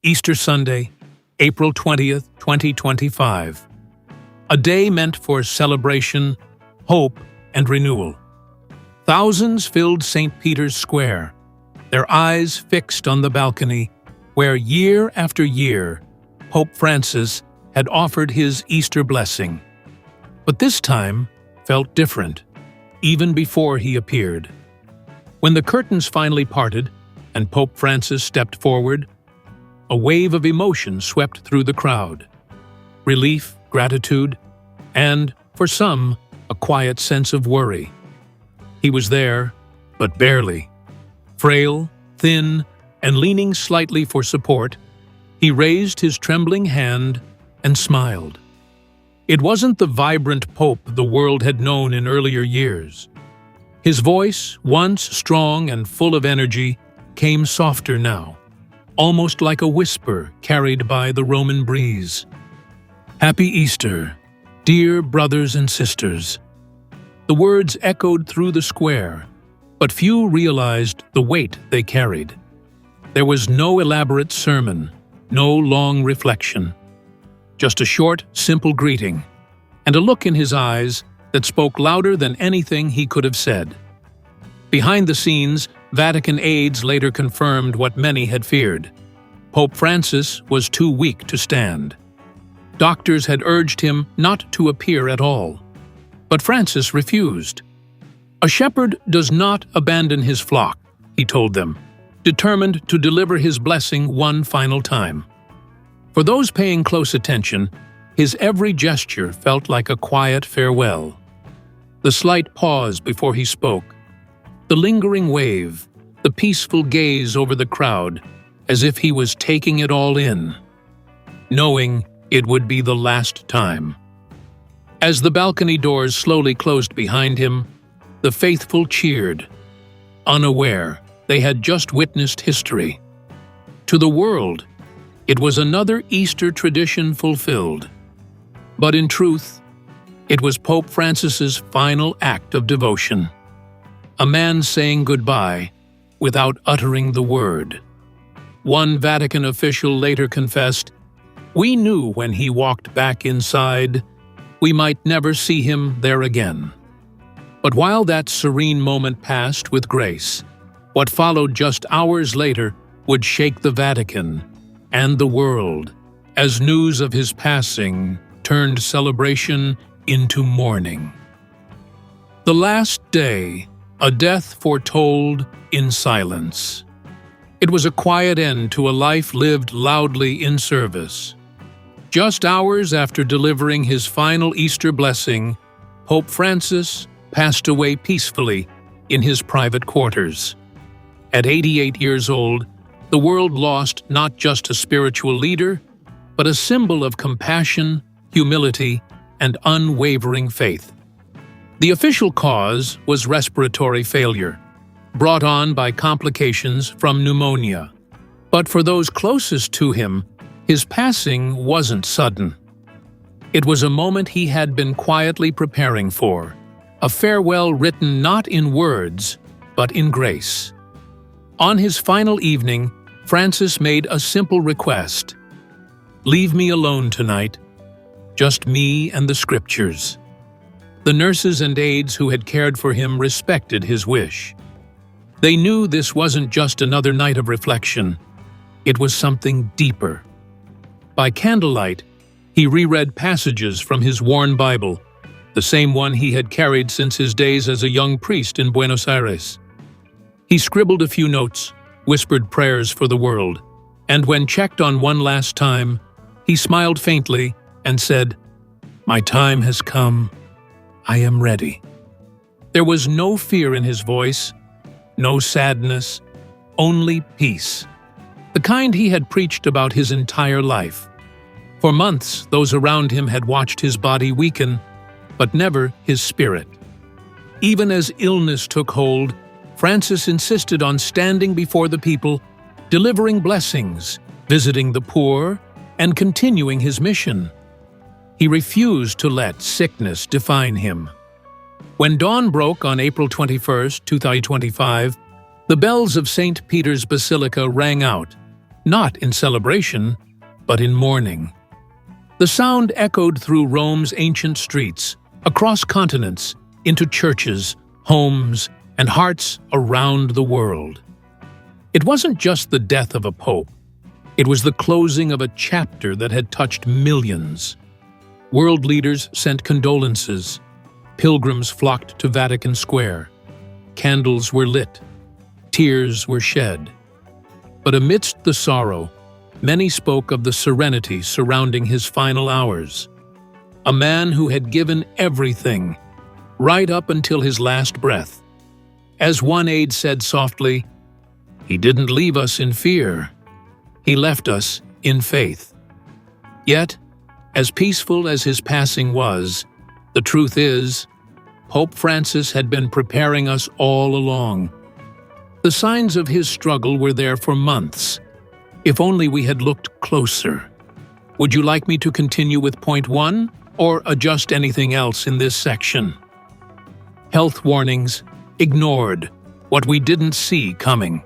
Easter Sunday, April 20th, 2025. A day meant for celebration, hope, and renewal. Thousands filled St. Peter's Square, their eyes fixed on the balcony where year after year Pope Francis had offered his Easter blessing. But this time felt different, even before he appeared. When the curtains finally parted and Pope Francis stepped forward, a wave of emotion swept through the crowd. Relief, gratitude, and, for some, a quiet sense of worry. He was there, but barely. Frail, thin, and leaning slightly for support, he raised his trembling hand and smiled. It wasn't the vibrant Pope the world had known in earlier years. His voice, once strong and full of energy, came softer now, almost like a whisper carried by the Roman breeze. "Happy Easter, dear brothers and sisters." The words echoed through the square, but few realized the weight they carried. There was no elaborate sermon, no long reflection. Just a short, simple greeting, and a look in his eyes that spoke louder than anything he could have said. Behind the scenes, Vatican aides later confirmed what many had feared. Pope Francis was too weak to stand. Doctors had urged him not to appear at all. But Francis refused. "A shepherd does not abandon his flock," he told them, determined to deliver his blessing one final time. For those paying close attention, his every gesture felt like a quiet farewell. The slight pause before he spoke, the lingering wave, the peaceful gaze over the crowd, as if he was taking it all in, knowing it would be the last time. As the balcony doors slowly closed behind him, the faithful cheered, unaware they had just witnessed history. To the world, it was another Easter tradition fulfilled. But in truth, it was Pope Francis's final act of devotion. A man saying goodbye without uttering the word. One Vatican official later confessed, "We knew when he walked back inside, we might never see him there again." But while that serene moment passed with grace, what followed just hours later would shake the Vatican and the world, as news of his passing turned celebration into mourning. The last day, a death foretold in silence. It was a quiet end to a life lived loudly in service. Just hours after delivering his final Easter blessing, Pope Francis passed away peacefully in his private quarters. At 88 years old, the world lost not just a spiritual leader, but a symbol of compassion, humility, and unwavering faith. The official cause was respiratory failure, brought on by complications from pneumonia. But for those closest to him, his passing wasn't sudden. It was a moment he had been quietly preparing for, a farewell written not in words, but in grace. On his final evening, Francis made a simple request. "Leave me alone tonight, just me and the scriptures." The nurses and aides who had cared for him respected his wish. They knew this wasn't just another night of reflection, it was something deeper. By candlelight, he reread passages from his worn Bible, the same one he had carried since his days as a young priest in Buenos Aires. He scribbled a few notes, whispered prayers for the world, and when checked on one last time, he smiled faintly and said, "My time has come. I am ready." There was no fear in his voice, no sadness, only peace. The kind he had preached about his entire life. For months, those around him had watched his body weaken, but never his spirit. Even as illness took hold, Francis insisted on standing before the people, delivering blessings, visiting the poor, and continuing his mission. He refused to let sickness define him. When dawn broke on April 21, 2025, the bells of St. Peter's Basilica rang out, not in celebration, but in mourning. The sound echoed through Rome's ancient streets, across continents, into churches, homes, and hearts around the world. It wasn't just the death of a pope. It was the closing of a chapter that had touched millions. World leaders sent condolences. Pilgrims flocked to Vatican Square. Candles were lit. Tears were shed. But amidst the sorrow, many spoke of the serenity surrounding his final hours. A man who had given everything, right up until his last breath. As one aide said softly, "He didn't leave us in fear. He left us in faith." Yet, as peaceful as his passing was, the truth is, Pope Francis had been preparing us all along. The signs of his struggle were there for months, if only we had looked closer. Would you like me to continue with point 1, or adjust anything else in this section? Health warnings ignored, what we didn't see coming.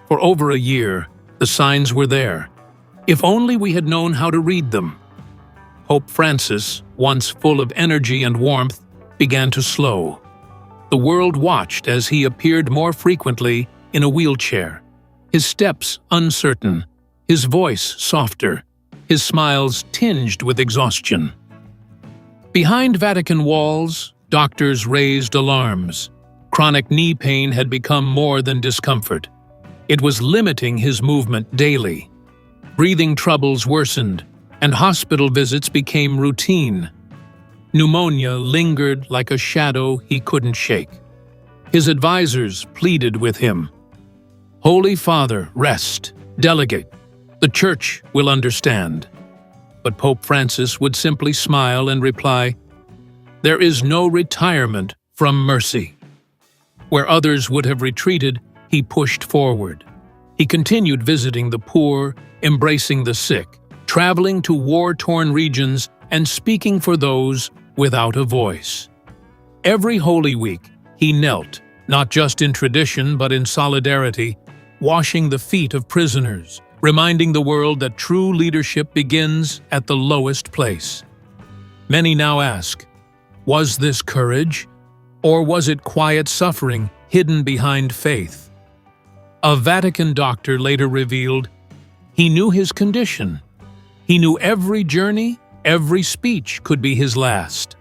For over a year, the signs were there. If only we had known how to read them. Pope Francis, once full of energy and warmth, began to slow. The world watched as he appeared more frequently in a wheelchair, his steps uncertain, his voice softer, his smiles tinged with exhaustion. Behind Vatican walls, doctors raised alarms. Chronic knee pain had become more than discomfort. It was limiting his movement daily. Breathing troubles worsened, and hospital visits became routine. Pneumonia lingered like a shadow he couldn't shake. His advisors pleaded with him. "Holy Father, rest. Delegate. The Church will understand." But Pope Francis would simply smile and reply, "There is no retirement from mercy." Where others would have retreated, he pushed forward. He continued visiting the poor, embracing the sick, traveling to war-torn regions and speaking for those without a voice. Every Holy Week, he knelt, not just in tradition but in solidarity, washing the feet of prisoners, reminding the world that true leadership begins at the lowest place. Many now ask, was this courage, or was it quiet suffering hidden behind faith? A Vatican doctor later revealed, he knew his condition. He knew every journey, every speech could be his last.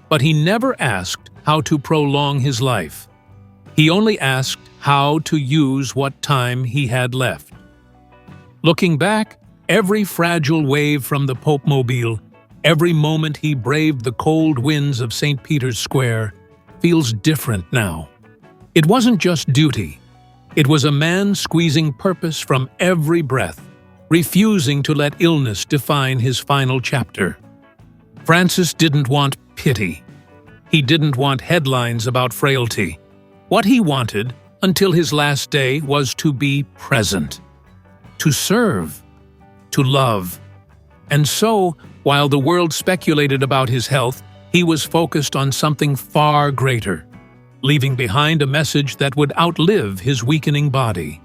But he never asked how to prolong his life. He only asked how to use what time he had left. Looking back, every fragile wave from the Pope-mobile, every moment he braved the cold winds of St. Peter's Square, feels different now. It wasn't just duty. It was a man squeezing purpose from every breath, refusing to let illness define his final chapter. Francis didn't want pity. He didn't want headlines about frailty. What he wanted, until his last day, was to be present, to serve, to love. And so, while the world speculated about his health, he was focused on something far greater, leaving behind a message that would outlive his weakening body.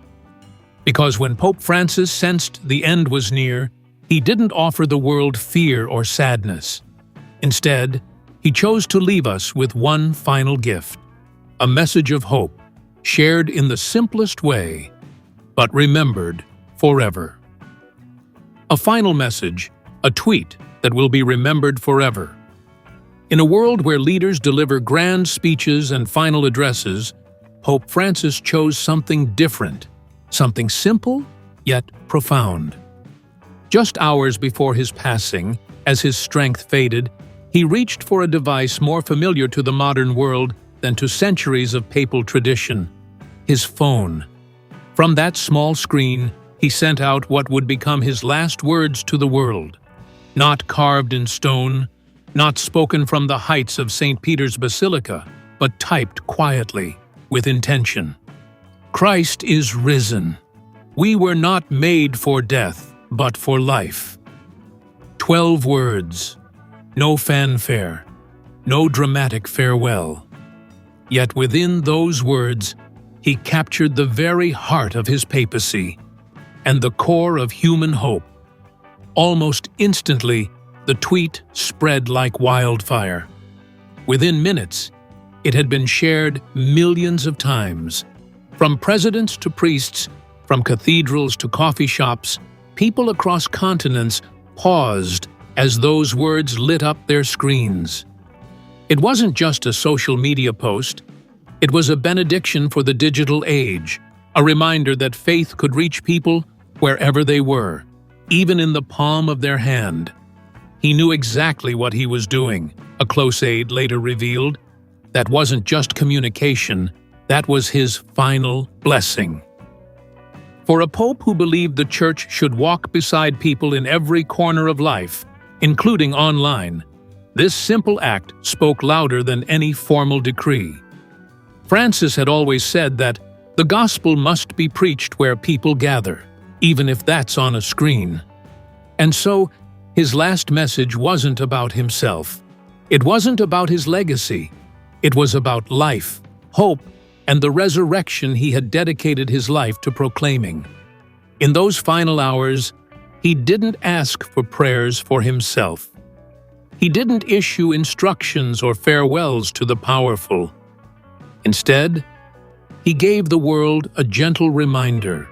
Because when Pope Francis sensed the end was near, he didn't offer the world fear or sadness. Instead, he chose to leave us with one final gift, a message of hope, shared in the simplest way, but remembered forever. A final message, a tweet that will be remembered forever. In a world where leaders deliver grand speeches and final addresses, Pope Francis chose something different, something simple yet profound. Just hours before his passing, as his strength faded, he reached for a device more familiar to the modern world than to centuries of papal tradition: his phone. From that small screen, he sent out what would become his last words to the world, not carved in stone, not spoken from the heights of St. Peter's Basilica, but typed quietly, with intention. Christ is risen. We were not made for death, but for life. 12 words. No fanfare. No dramatic farewell. Yet within those words, he captured the very heart of his papacy. and the core of human hope. Almost instantly, the tweet spread like wildfire. Within minutes, it had been shared millions of times. From presidents to priests, from cathedrals to coffee shops, people across continents paused as those words lit up their screens. It wasn't just a social media post. It was a benediction for the digital age, a reminder that faith could reach people wherever they were, even in the palm of their hand. He knew exactly what he was doing, a close aide later revealed. That wasn't just communication, that was his final blessing. For a pope who believed the church should walk beside people in every corner of life, including online, this simple act spoke louder than any formal decree. Francis had always said that the gospel must be preached where people gather, even if that's on a screen. And so, his last message wasn't about himself. It wasn't about his legacy. It was about life, hope, and the resurrection he had dedicated his life to proclaiming. In those final hours, he didn't ask for prayers for himself. He didn't issue instructions or farewells to the powerful. Instead, he gave the world a gentle reminder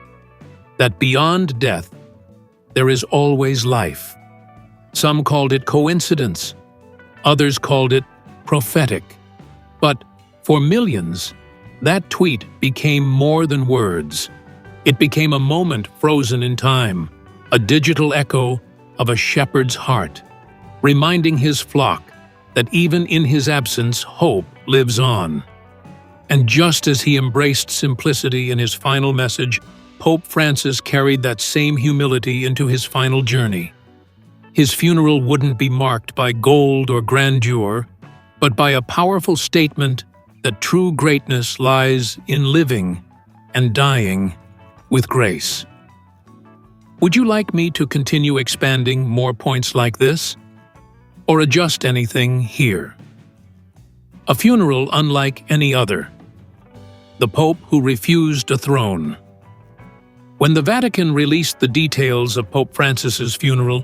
that beyond death, there is always life. Some called it coincidence. Others called it prophetic. But for millions, that tweet became more than words. It became a moment frozen in time, a digital echo of a shepherd's heart, reminding his flock that even in his absence, hope lives on. And just as he embraced simplicity in his final message, Pope Francis carried that same humility into his final journey. His funeral wouldn't be marked by gold or grandeur, but by a powerful statement that true greatness lies in living and dying with grace. Would you like me to continue expanding more points like this? Or adjust anything here? A funeral unlike any other. The Pope who refused a throne. When the Vatican released the details of Pope Francis's funeral,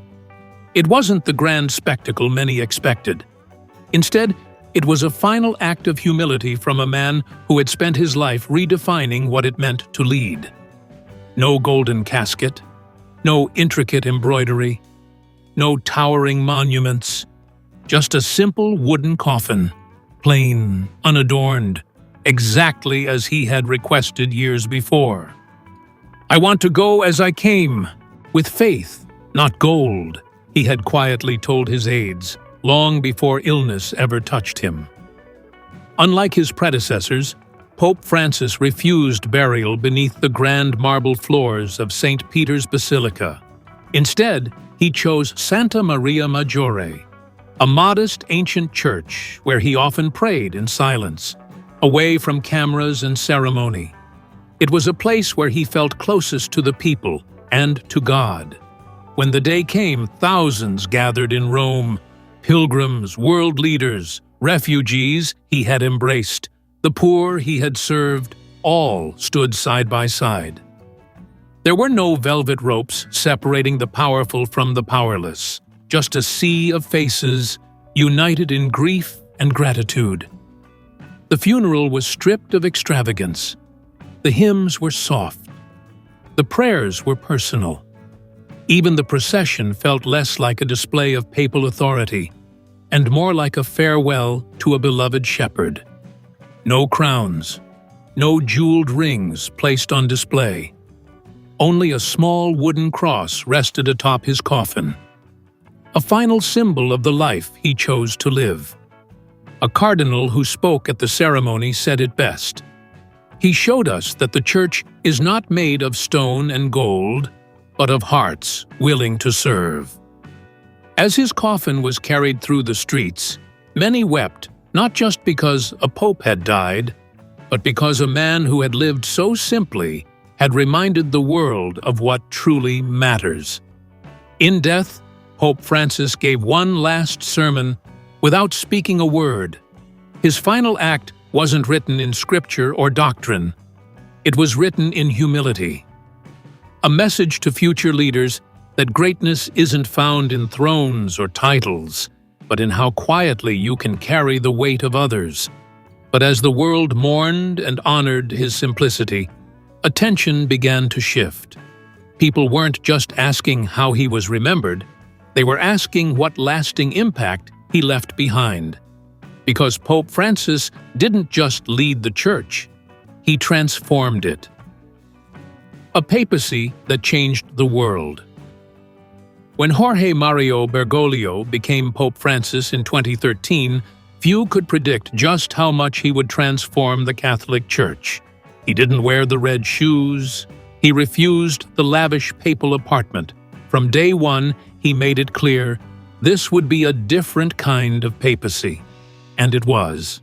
it wasn't the grand spectacle many expected. Instead, it was a final act of humility from a man who had spent his life redefining what it meant to lead. No golden casket, no intricate embroidery, no towering monuments, just a simple wooden coffin, plain, unadorned, exactly as he had requested years before. "I want to go as I came, with faith, not gold," he had quietly told his aides, long before illness ever touched him. Unlike his predecessors, Pope Francis refused burial beneath the grand marble floors of St. Peter's Basilica. Instead, he chose Santa Maria Maggiore, a modest ancient church where he often prayed in silence, away from cameras and ceremony. It was a place where he felt closest to the people and to God. When the day came, thousands gathered in Rome, pilgrims, world leaders, refugees he had embraced, the poor he had served, all stood side by side. There were no velvet ropes separating the powerful from the powerless, just a sea of faces united in grief and gratitude. The funeral was stripped of extravagance. The hymns were soft. The prayers were personal. Even the procession felt less like a display of papal authority and more like a farewell to a beloved shepherd. No crowns, no jeweled rings placed on display. Only a small wooden cross rested atop his coffin, a final symbol of the life he chose to live. A cardinal who spoke at the ceremony said it best. He showed us that the church is not made of stone and gold, but of hearts willing to serve. As his coffin was carried through the streets, many wept, not just because a pope had died, but because a man who had lived so simply had reminded the world of what truly matters. In death, Pope Francis gave one last sermon without speaking a word. His final act wasn't written in scripture or doctrine. It was written in humility. a message to future leaders that greatness isn't found in thrones or titles, but in how quietly you can carry the weight of others. But as the world mourned and honored his simplicity, attention began to shift. People weren't just asking how he was remembered, they were asking what lasting impact he left behind. Because Pope Francis didn't just lead the church, he transformed it. A papacy that changed the world. When Jorge Mario Bergoglio became Pope Francis in 2013, few could predict just how much he would transform the Catholic Church. He didn't wear the red shoes. He refused the lavish papal apartment. From day one, he made it clear this would be a different kind of papacy. And it was.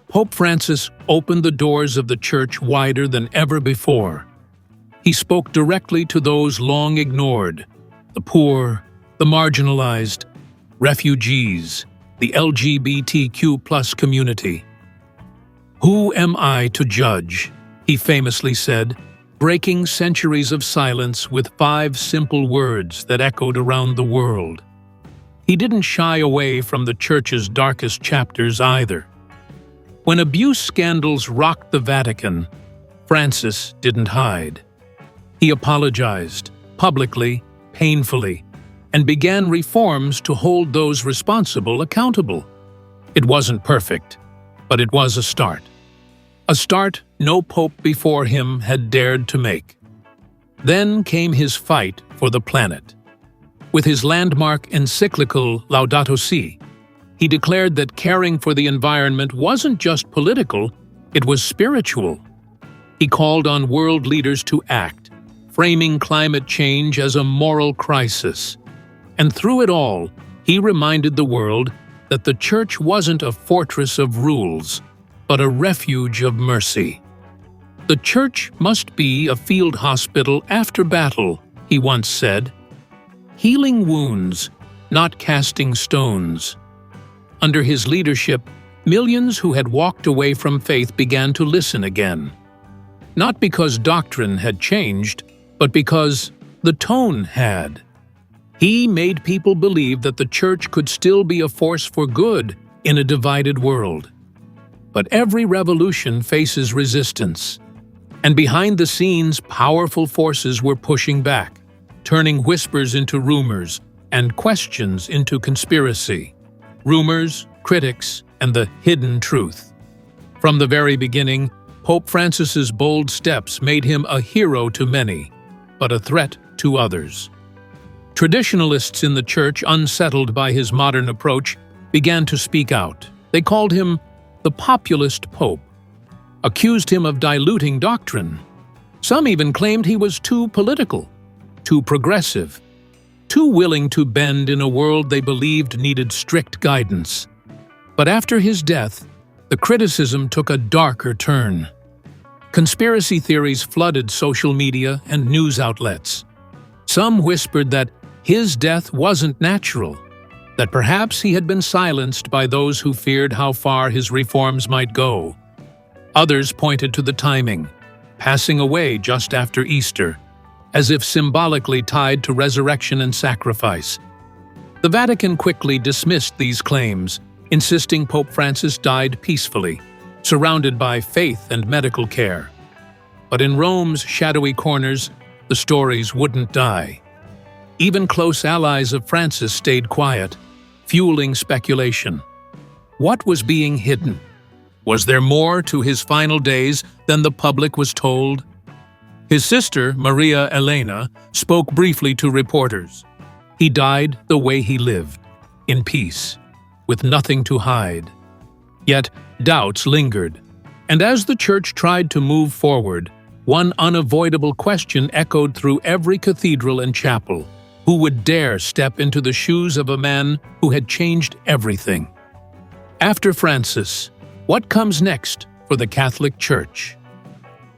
Pope Francis opened the doors of the Church wider than ever before. He spoke directly to those long ignored, the poor, the marginalized, refugees, the LGBTQ+ community. "Who am I to judge?" he famously said, breaking centuries of silence with 5 simple words that echoed around the world. He didn't shy away from the Church's darkest chapters either. When abuse scandals rocked the Vatican, Francis didn't hide. He apologized, publicly, painfully, and began reforms to hold those responsible accountable. It wasn't perfect, but it was a start. A start no pope before him had dared to make. Then came his fight for the planet. With his landmark encyclical Laudato Si', he declared that caring for the environment wasn't just political, it was spiritual. He called on world leaders to act, framing climate change as a moral crisis. And through it all, he reminded the world that the Church wasn't a fortress of rules, but a refuge of mercy. "The Church must be a field hospital after battle," he once said. "Healing wounds, not casting stones." Under his leadership, millions who had walked away from faith began to listen again. Not because doctrine had changed, but because the tone had. He made people believe that the Church could still be a force for good in a divided world. But every revolution faces resistance. And behind the scenes, powerful forces were pushing back, turning whispers into rumors and questions into conspiracy. Rumors, critics, and the hidden truth. From the very beginning, Pope Francis's bold steps made him a hero to many, but a threat to others. Traditionalists in the Church, unsettled by his modern approach, began to speak out. They called him the populist pope, accused him of diluting doctrine. Some even claimed he was too political, too progressive, too willing to bend in a world they believed needed strict guidance. But after his death, the criticism took a darker turn. Conspiracy theories flooded social media and news outlets. Some whispered that his death wasn't natural, that perhaps he had been silenced by those who feared how far his reforms might go. Others pointed to the timing, passing away just after Easter, as if symbolically tied to resurrection and sacrifice. The Vatican quickly dismissed these claims, insisting Pope Francis died peacefully, surrounded by faith and medical care. But in Rome's shadowy corners, the stories wouldn't die. Even close allies of Francis stayed quiet, fueling speculation. What was being hidden? Was there more to his final days than the public was told? His sister, Maria Elena, spoke briefly to reporters. He died the way he lived, in peace, with nothing to hide. Yet doubts lingered, and as the Church tried to move forward, one unavoidable question echoed through every cathedral and chapel. Who would dare step into the shoes of a man who had changed everything? After Francis, what comes next for the Catholic Church?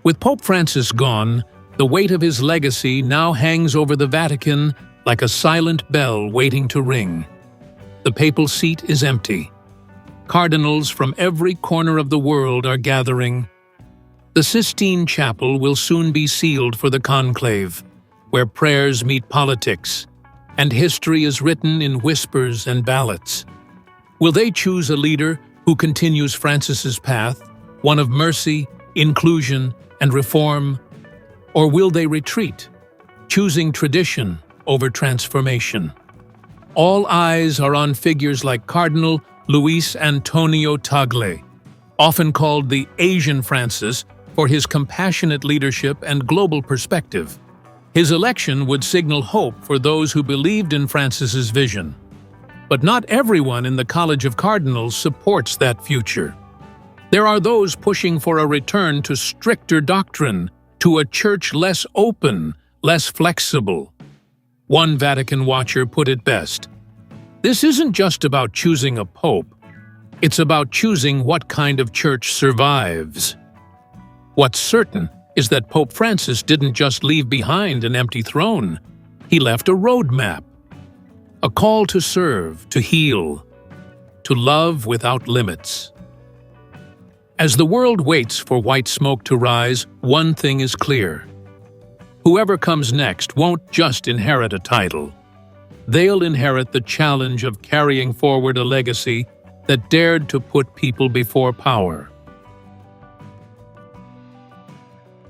With Pope Francis gone, the weight of his legacy now hangs over the Vatican like a silent bell waiting to ring. The papal seat is empty. Cardinals from every corner of the world are gathering. The Sistine Chapel will soon be sealed for the conclave, where prayers meet politics, and history is written in whispers and ballots. Will they choose a leader who continues Francis's path, one of mercy, inclusion, and reform? Or will they retreat, choosing tradition over transformation? All eyes are on figures like Cardinal Luis Antonio Tagle, often called the Asian Francis for his compassionate leadership and global perspective. His election would signal hope for those who believed in Francis's vision. But not everyone in the College of Cardinals supports that future. There are those pushing for a return to stricter doctrine, to a church less open, less flexible. One Vatican watcher put it best: "This isn't just about choosing a pope. It's about choosing what kind of church survives." What's certain is that Pope Francis didn't just leave behind an empty throne. He left a roadmap, a call to serve, to heal, to love without limits. As the world waits for white smoke to rise, one thing is clear. Whoever comes next won't just inherit a title. They'll inherit the challenge of carrying forward a legacy that dared to put people before power.